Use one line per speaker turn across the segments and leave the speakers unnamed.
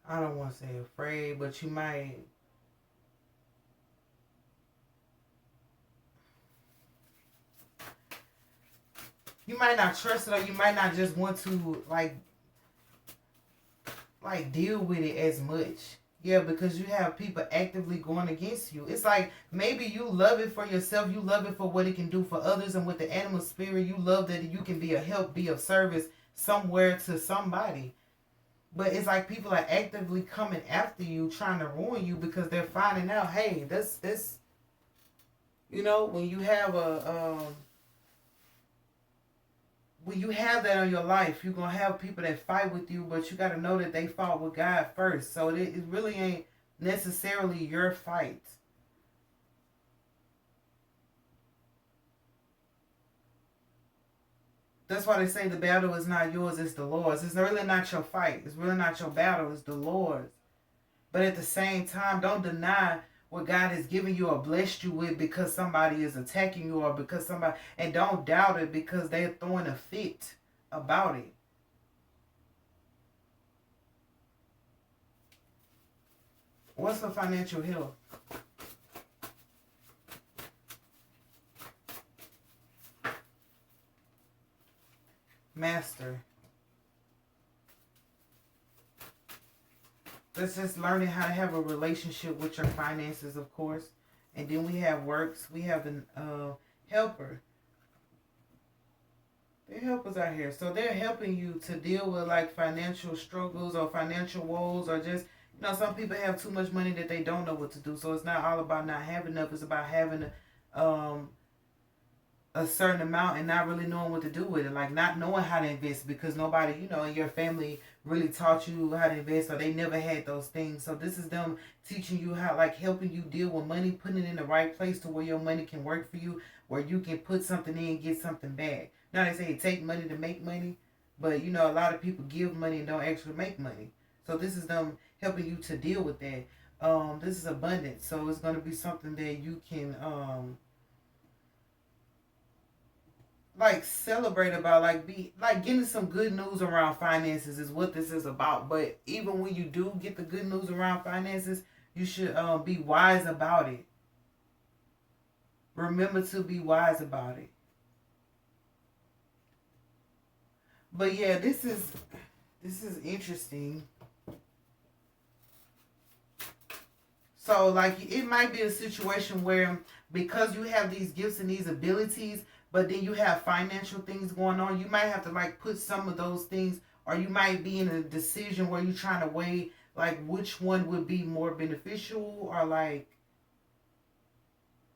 I don't want to say afraid, but you might not trust it, or you might not just want to like deal with it as much. Yeah, because you have people actively going against you. It's like maybe you love it for yourself, you love it for what it can do for others, and with the animal spirit, you love that you can be a help, be of service somewhere to somebody. But it's like people are actively coming after you, trying to ruin you because they're finding out, hey, this, when you have when you have that in your life, you're gonna have people that fight with you, but you gotta know that they fought with God first. So it really ain't necessarily your fight. That's why they say the battle is not yours, it's the Lord's. It's really not your fight. It's really not your battle, it's the Lord's. But at the same time, don't deny what God has given you or blessed you with because somebody is attacking you or because somebody, and don't doubt it because they're throwing a fit about it. What's the financial health? Master. That's just learning how to have a relationship with your finances, of course. And then we have works. We have the helper. They're helpers out here. So they're helping you to deal with like financial struggles or financial woes or just, some people have too much money that they don't know what to do. So it's not all about not having enough. It's about having a certain amount and not really knowing what to do with it, like not knowing how to invest because nobody, in your family really taught you how to invest or they never had those things. So this is them teaching you how, like helping you deal with money, putting it in the right place to where your money can work for you, where you can put something in and get something back. Now they say it take money to make money, but a lot of people give money and don't actually make money. So this is them helping you to deal with that. This is abundance, so it's going to be something that you can like celebrate about, like be like getting some good news around finances is what this is about. But even when you do get the good news around finances, you should be wise about it. Remember to be wise about it. But yeah, this is interesting. So like it might be a situation where because you have these gifts and these abilities, but then you have financial things going on, you might have to like put some of those things, or you might be in a decision where you're trying to weigh like which one would be more beneficial, or like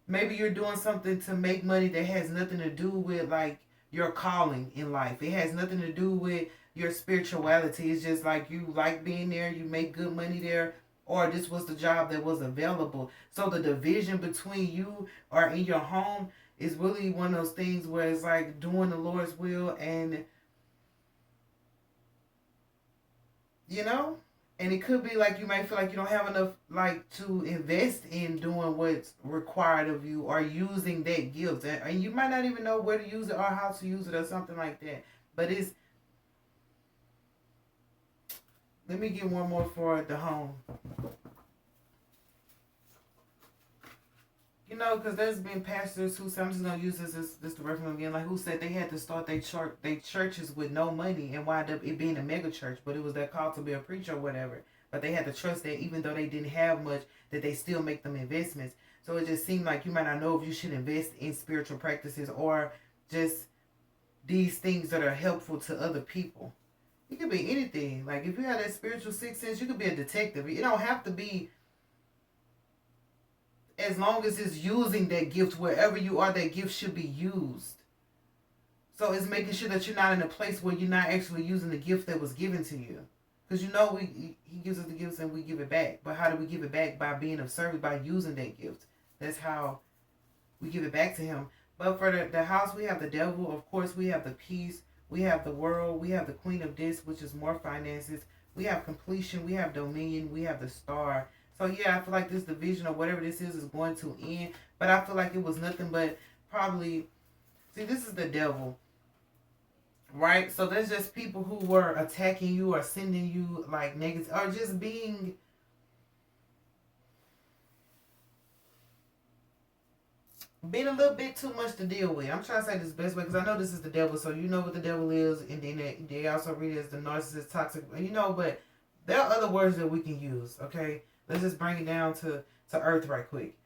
maybe you're doing something to make money that has nothing to do with like your calling in life. It has nothing to do with your spirituality. It's just like you like being there, you make good money there, or this was the job that was available. So the division between you or in your home is really one of those things where it's like doing the Lord's will, and you know and it could be like you might feel like you don't have enough like to invest in doing what's required of you or using that gift, and you might not even know where to use it or how to use it or something like that. But it's let me get one more for the home. Because there's been pastors who said, I'm just gonna use this to reference again, like who said they had to start their churches with no money and wind up it being a mega church, but it was their call to be a preacher or whatever. But they had to trust that even though they didn't have much, that they still make them investments. So it just seemed like you might not know if you should invest in spiritual practices or just these things that are helpful to other people. It could be anything. Like if you have that spiritual sixth sense, you could be a detective. It don't have to be, as long as it's using that gift wherever you are, that gift should be used. So it's making sure that you're not in a place where you're not actually using the gift that was given to you. Because he gives us the gifts and we give it back. But how do we give it back? By being of service, by using that gift. That's how we give it back to him. But for the house, we have the devil. Of course, we have the peace. We have the world. We have the queen of this, which is more finances. We have completion. We have dominion. We have the star. So yeah, I feel like this division or whatever this is going to end. But I feel like it was nothing but probably, see, this is the devil. right? So there's just people who were attacking you or sending you like negative, or just being a little bit too much to deal with. I'm trying to say this best way because I know this is the devil, so you know what the devil is, and then they also read it as the narcissist, toxic, you know. But there are other words that we can use. Okay, let's just bring it down to earth right quick.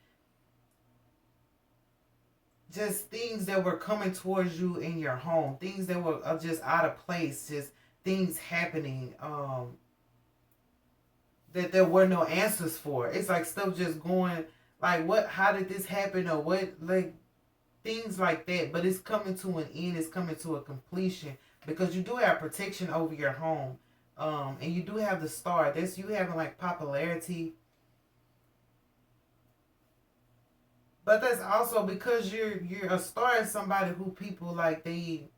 Just things that were coming towards you in your home, things that were just out of place, just things happening that there were no answers for. It's like stuff just going like, what, how did this happen, or what, like things like that. But it's coming to an end, it's coming to a completion because you do have protection over your home. And you do have the star. That's you having like popularity. But that's also because you're a star is somebody who people like they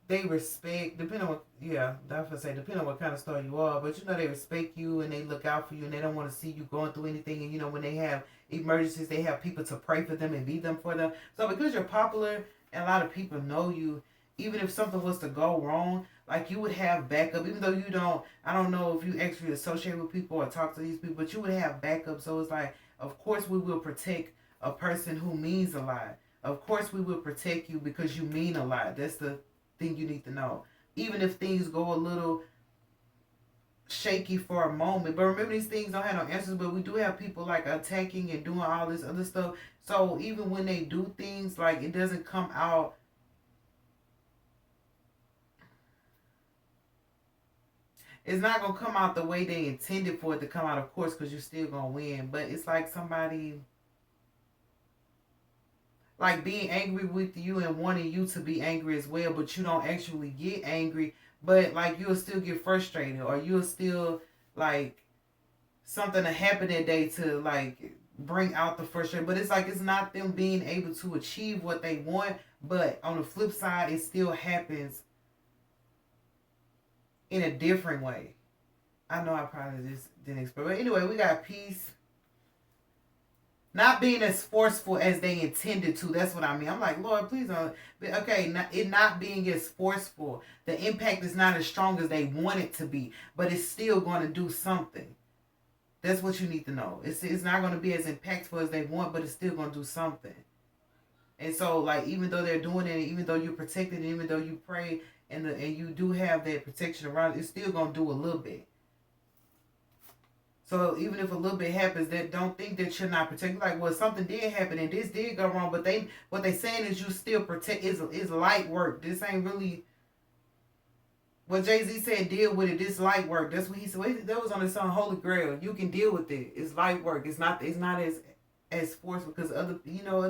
respect, depending on what, yeah, that's what I say, depending on what kind of star you are, but you know, they respect you and they look out for you and they don't want to see you going through anything. And you know, when they have emergencies, they have people to pray for them and be them for them. So because you're popular and a lot of people know you, even if something was to go wrong, like you would have backup, even though you don't, I don't know if you actually associate with people or talk to these people, but you would have backup. So it's like, of course we will protect a person who means a lot. Of course we will protect you because you mean a lot. That's the thing you need to know. Even if things go a little shaky for a moment. But remember, these things don't have no answers, but we do have people like attacking and doing all this other stuff. So even when they do things, like it doesn't come out. It's not gonna come out the way they intended for it to come out, of course, because you're still gonna win. But it's like somebody like being angry with you and wanting you to be angry as well, but you don't actually get angry, but like you'll still get frustrated, or you'll still like something to happen that day to like bring out the frustration. But it's like it's not them being able to achieve what they want, but on the flip side it still happens in a different way. I know I probably just didn't explain, but anyway, we got peace. Not being as forceful as they intended to. That's what I mean. I'm like, Lord, please don't. Okay, it not being as forceful. The impact is not as strong as they want it to be, but it's still going to do something. That's what you need to know. It's not going to be as impactful as they want, but it's still going to do something. And so, like, even though they're doing it, even though you're protected, even though you pray and you do have that protection around, it's still going to do a little bit. So even if a little bit happens, that don't think that you're not protected. Like, well, something did happen and this did go wrong, but what they saying is you still protect. Is light work. This ain't really what Jay-Z said. Deal with it. This light work. That's what he said. That was on his song Holy Grail. You can deal with it. It's light work. It's not as forceful because other people are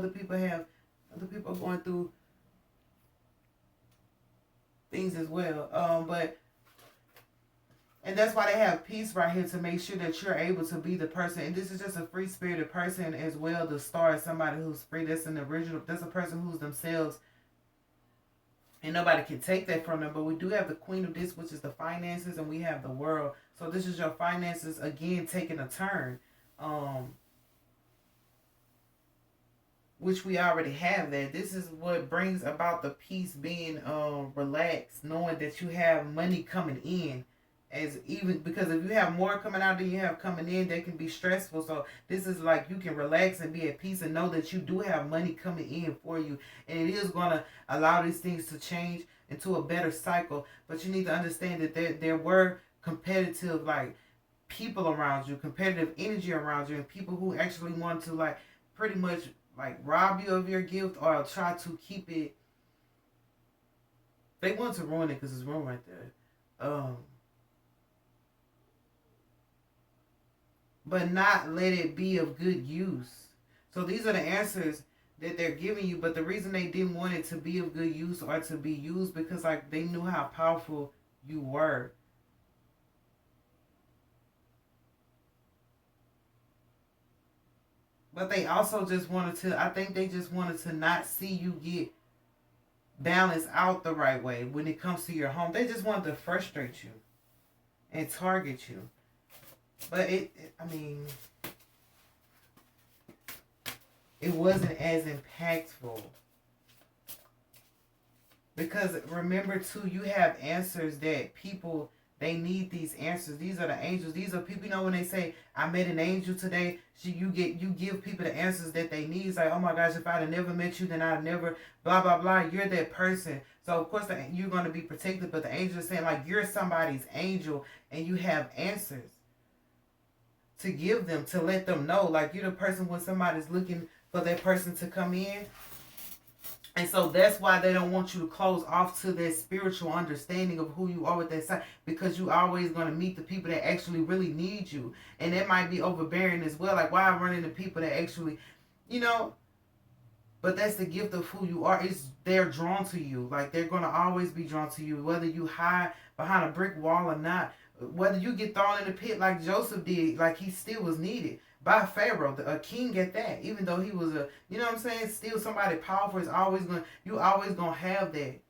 going through things as well. But. And that's why they have peace right here, to make sure that you're able to be the person. And this is just a free-spirited person as well. The star is somebody who's free. That's an original. That's a person who's themselves. And nobody can take that from them. But we do have the Queen of this, which is the finances. And we have the World. So this is your finances, again, taking a turn. Which we already have that. This is what brings about the peace, being relaxed. Knowing that you have money coming in. As even because if you have more coming out than you have coming in, that can be stressful. So this is like you can relax and be at peace and know that you do have money coming in for you, and it is going to allow these things to change into a better cycle. But you need to understand that there were competitive like people around you, competitive energy around you, and people who actually want to like pretty much like rob you of your gift or try to keep it. They want to ruin it because it's ruined right there. But not let it be of good use. So these are the answers that they're giving you, but the reason they didn't want it to be of good use or to be used because like they knew how powerful you were. But they also just wanted to, I think they just wanted to not see you get balanced out the right way when it comes to your home. They just wanted to frustrate you and target you. But I mean, it wasn't as impactful. Because remember too, you have answers that people, they need these answers. These are the angels. These are people, you know, when they say, I met an angel today, you give people the answers that they need. It's like, oh my gosh, if I'd have never met you, then I'd never, blah, blah, blah. You're that person. So of course you're going to be protected, but the angel is saying like, you're somebody's angel and you have answers to give them, to let them know. Like, you're the person when somebody's looking for that person to come in. And so that's why they don't want you to close off to that spiritual understanding of who you are with that side, because you always going to meet the people that actually really need you. And that might be overbearing as well. Like, why I'm running to people that actually, you know, but that's the gift of who you are. It's, they're drawn to you. Like, they're going to always be drawn to you, whether you hide behind a brick wall or not. Whether you get thrown in the pit like Joseph did, like he still was needed by Pharaoh, a king at that. Even though he was a, you know what I'm saying, still somebody powerful is always going, you always going to have that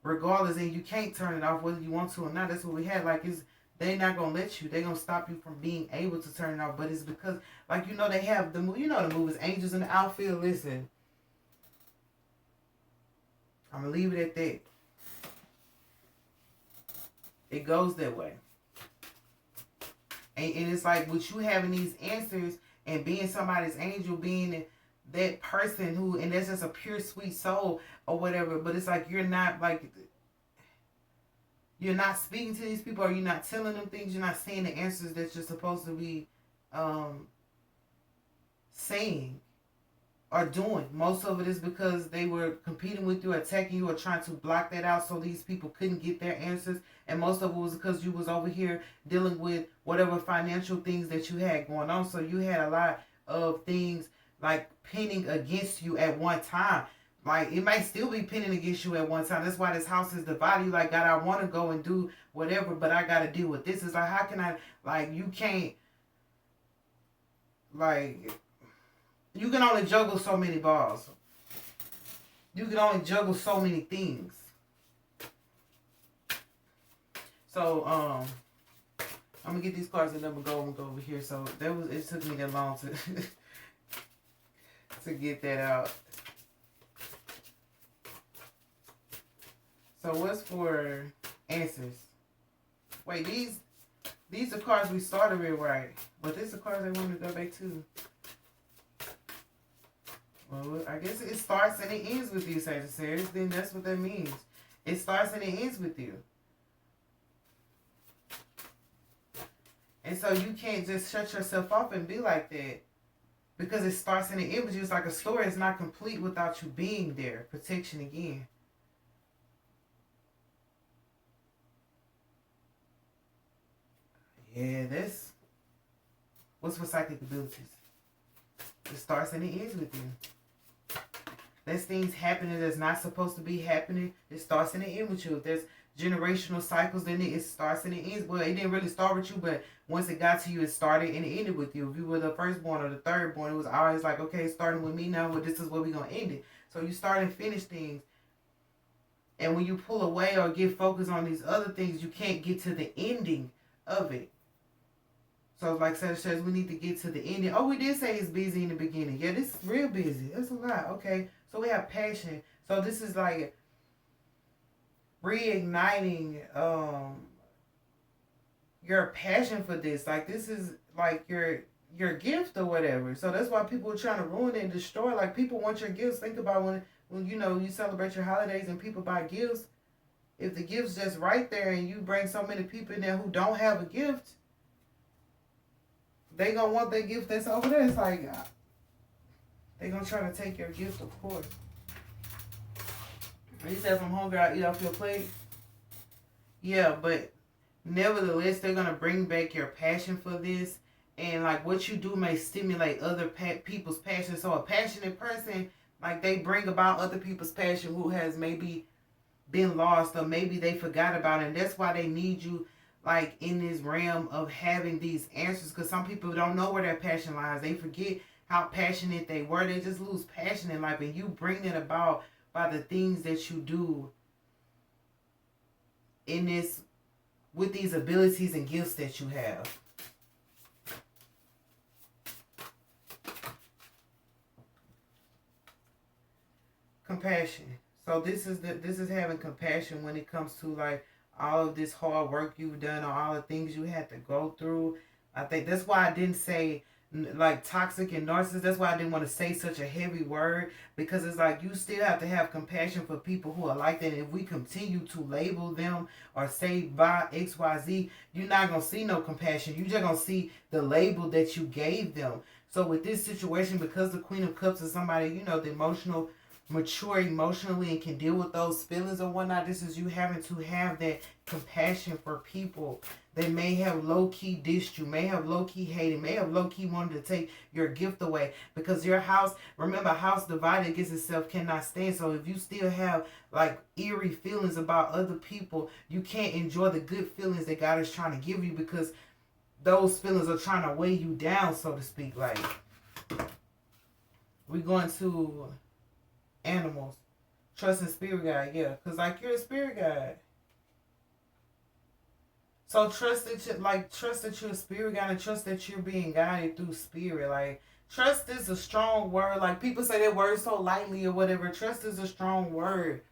regardless, and you can't turn it off whether you want to or not. That's what we had. Like, it's, they're not going to let you. They're going to stop you from being able to turn it off. But it's because, like, you know, they have the, you know, the movies, Angels in the Outfield. Listen, I'm going to leave it at that. It goes that way. And it's like with you having these answers and being somebody's angel, being that person who, and that's just a pure sweet soul or whatever, but it's like you're not like, you're not speaking to these people, or you're not telling them things, you're not saying the answers that you're supposed to be saying or doing. Most of it is because they were competing with you, attacking you, or trying to block that out so these people couldn't get their answers. And most of it was because you was over here dealing with whatever financial things that you had going on. So you had a lot of things like pinning against you at one time. Like, it might still be pinning against you at one time. That's why this house is divided. You like, God, I want to go and do whatever, but I got to deal with this. It's like, how can I, like, you can't, like, you can only juggle so many balls. You can only juggle so many things. So, I'm gonna get these cards and then I'm gonna go over here. So that was, it took me that long to to get that out. So what's for answers? Wait, these are cards we started with, right? But these are cards I wanted to go back to. Well, I guess it starts and it ends with you, Sagittarius. Then that's what that means. It starts and it ends with you. And so you can't just shut yourself off and be like that. Because it starts and it ends with you. It's like a story is not complete without you being there. Protection again. Yeah, that's... What's for psychic abilities? It starts and it ends with you. There's things happening that's not supposed to be happening. It starts and it ends with you. If there's generational cycles, then it starts and it ends. Well, it didn't really start with you, but once it got to you, it started and it ended with you. If you were the firstborn or the thirdborn, it was always like, okay, it's starting with me now, but this is where we're going to end it. So you start and finish things. And when you pull away or get focused on these other things, you can't get to the ending of it. So like Sagittarius, we need to get to the ending. Oh, we did say it's busy in the beginning. Yeah, this is real busy. That's a lot. Okay. So we have passion. So this is like reigniting your passion for this. Like, this is like your gift or whatever. So that's why people are trying to ruin it and destroy. Like, people want your gifts. Think about when you know you celebrate your holidays and people buy gifts. If the gift's just right there and you bring so many people in there who don't have a gift, they gonna want that gift that's over there. It's like they gonna try to take your gift, of course. You said, if I'm hungry, I'll eat off your plate. Yeah, but nevertheless, they're gonna bring back your passion for this, and like what you do may stimulate other people's passion. So a passionate person, like, they bring about other people's passion who has maybe been lost, or maybe they forgot about it. And that's why they need you, like, in this realm of having these answers, because some people don't know where their passion lies. They forget how passionate they were. They just lose passion in life, and you bring it about by the things that you do in this, with these abilities and gifts that you have. Compassion. So this is having compassion when it comes to like all of this hard work you've done or all the things you had to go through. I think that's why I didn't say like toxic and narcissist. That's why I didn't want to say such a heavy word, because it's like you still have to have compassion for people who are like that. And if we continue to label them or say by XYZ, you're not gonna see no compassion. You're just gonna see the label that you gave them. So with this situation, because the Queen of Cups is somebody, you know, the emotional mature emotionally and can deal with those feelings or whatnot. This is you having to have that compassion for people. They may have low-key dissed you, may have low-key hated, may have low-key wanted to take your gift away. Because your house, remember, house divided against itself cannot stand. So if you still have like eerie feelings about other people, you can't enjoy the good feelings that God is trying to give you, because those feelings are trying to weigh you down, so to speak. Like, we're going to animals. Trust in spirit guide, yeah. Because like you're a spirit guide. So trust that you're a spirit guide, and trust that you're being guided through spirit. Like, trust is a strong word. Like, people say that word so lightly or whatever. Trust is a strong word.